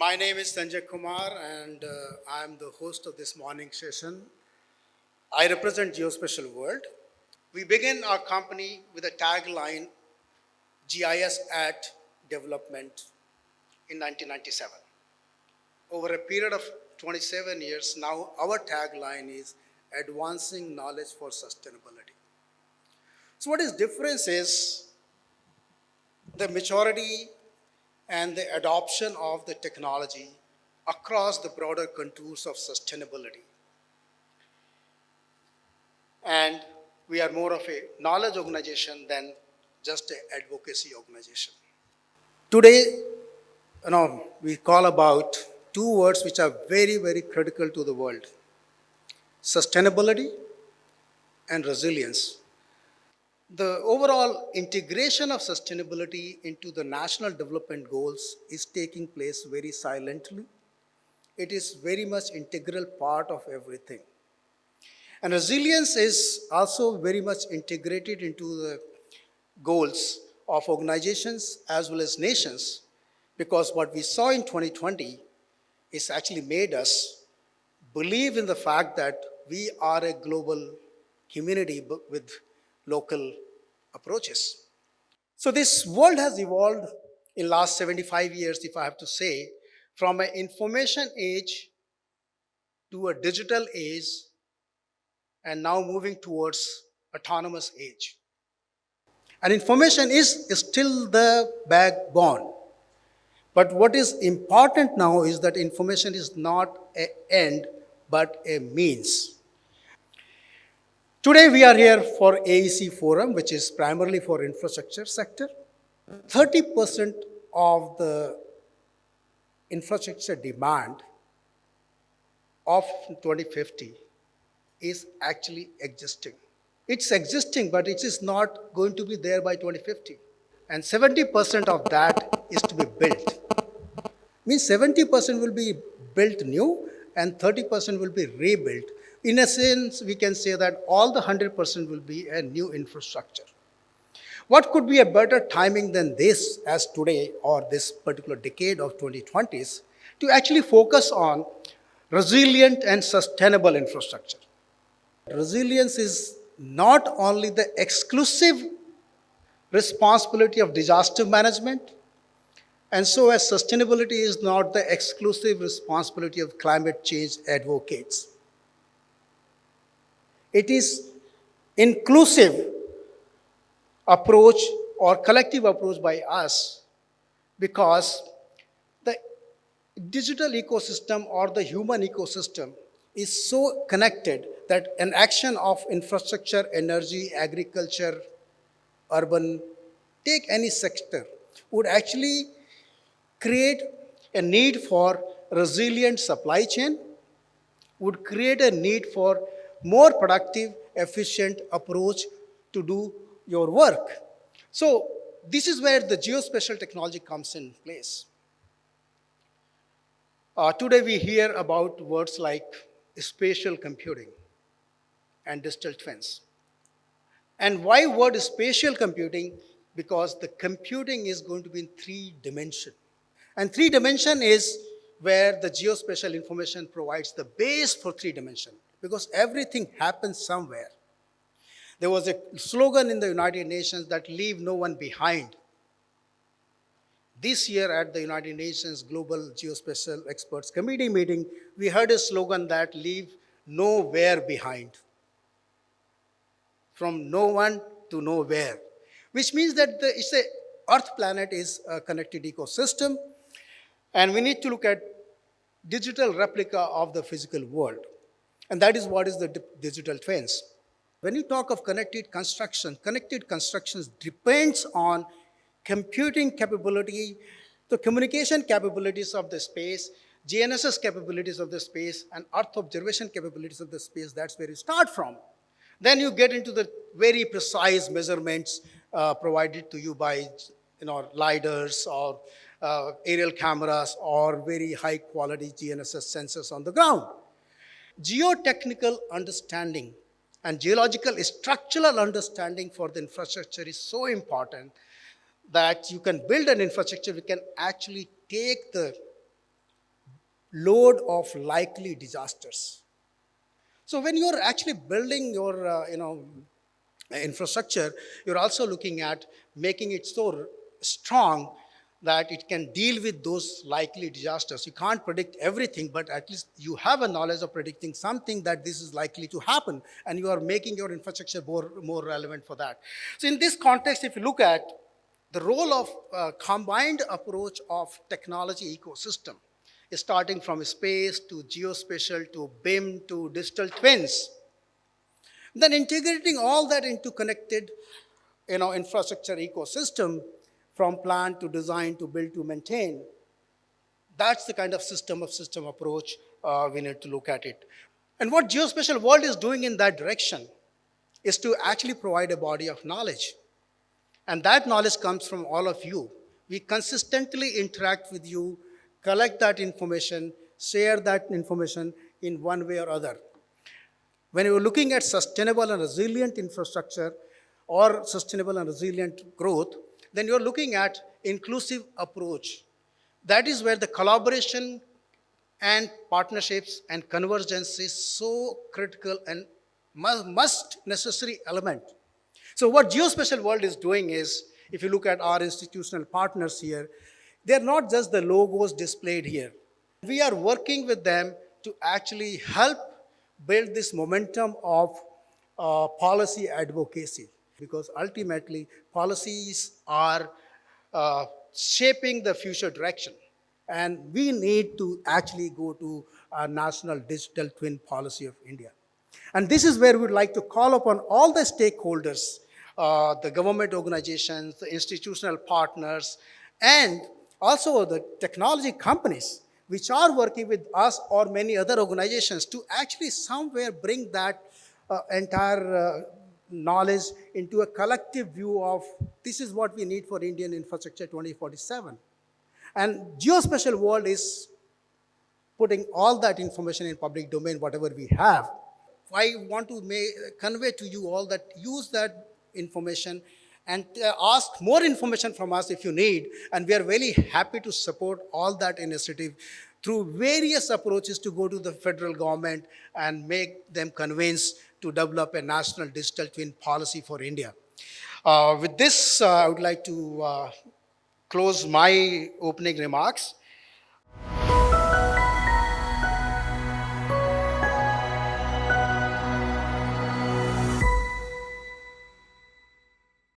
My name is Sanjay Kumar, and I am the host of this morning session. I represent Geospatial World. We begin our company with a tagline, GIS at Development, in 1997. Over a period of 27 years now, our tagline is Advancing Knowledge for Sustainability. So what is difference is the maturity and the adoption of the technology across the broader contours of sustainability. And we are more of a knowledge organization than just an advocacy organization. Today, we call about two words which are very, very critical to the world: sustainability and resilience. The overall integration of sustainability into the national development goals is taking place very silently. It is very much integral part of everything. And resilience is also very much integrated into the goals of organizations as well as nations, because what we saw in 2020 is actually made us believe in the fact that we are a global community with local approaches. So this world has evolved in last 75 years, if I have to say, from an information age to a digital age, and now moving towards autonomous age. And information is still the backbone. But what is important now is that information is not an end, but a means. Today we are here for AEC Forum, which is primarily for infrastructure sector. 30% of the infrastructure demand of 2050 is actually existing. It's existing, but it is not going to be there by 2050. And 70% of that is to be built. Means 70% will be built new and 30% will be rebuilt. In a sense, we can say that all the 100% will be a new infrastructure. What could be a better timing than this as today or this particular decade of 2020s to actually focus on resilient and sustainable infrastructure? Resilience is not only the exclusive responsibility of disaster management, and so as sustainability is not the exclusive responsibility of climate change advocates. It is inclusive approach or collective approach by us, because the digital ecosystem or the human ecosystem is so connected that an action of infrastructure, energy, agriculture, urban, take any sector, would actually create a need for resilient supply chain, would create a need for more productive, efficient approach to do your work. So this is where the geospatial technology comes in place. Today we hear about words like spatial computing and digital twins. And why word spatial computing? Because the computing is going to be in 3 dimension. And 3 dimension is where the geospatial information provides the base for 3 dimension, because everything happens somewhere. There was a slogan in the United Nations that leave no one behind. This year at the United Nations Global Geospatial Experts Committee meeting, we heard a slogan that leave nowhere behind. From no one to nowhere, which means that it's a Earth planet is a connected ecosystem, and we need to look at digital replica of the physical world. And that is what is the digital twins. When you talk of connected constructions depends on computing capability, the communication capabilities of the space, GNSS capabilities of the space, and Earth observation capabilities of the space. That's where you start from. Then you get into the very precise measurements provided to you by LiDARs or aerial cameras or very high quality GNSS sensors on the ground. Geotechnical understanding and geological structural understanding for the infrastructure is so important that you can build an infrastructure, we can actually take the load of likely disasters. So when you're actually building your, infrastructure, you're also looking at making it so strong that it can deal with those likely disasters. You can't predict everything, but at least you have a knowledge of predicting something that this is likely to happen, and you are making your infrastructure more relevant for that. So in this context, if you look at the role of combined approach of technology ecosystem, starting from space to geospatial to BIM to digital twins, then integrating all that into connected, infrastructure ecosystem, from plan to design to build to maintain, that's the kind of system approach we need to look at it. And what Geospatial World is doing in that direction is to actually provide a body of knowledge. And that knowledge comes from all of you. We consistently interact with you, collect that information, share that information in one way or other. When you're looking at sustainable and resilient infrastructure or sustainable and resilient growth, then you're looking at inclusive approach. That is where the collaboration and partnerships and convergence is so critical and must necessary element. So what Geospatial World is doing is, if you look at our institutional partners here, they're not just the logos displayed here. We are working with them to actually help build this momentum of policy advocacy, because ultimately policies are shaping the future direction. And we need to actually go to a national digital twin policy of India. And this is where we would like to call upon all the stakeholders, the government organizations, the institutional partners, and also the technology companies which are working with us or many other organizations to actually somewhere bring that entire knowledge into a collective view of this is what we need for Indian infrastructure 2047. And Geospatial World is putting all that information in public domain, whatever we have. I want to convey to you all that use that information and ask more information from us if you need. And we are very happy to support all that initiative through various approaches to go to the federal government and make them convinced to develop a national digital twin policy for India. With this, I would like to close my opening remarks.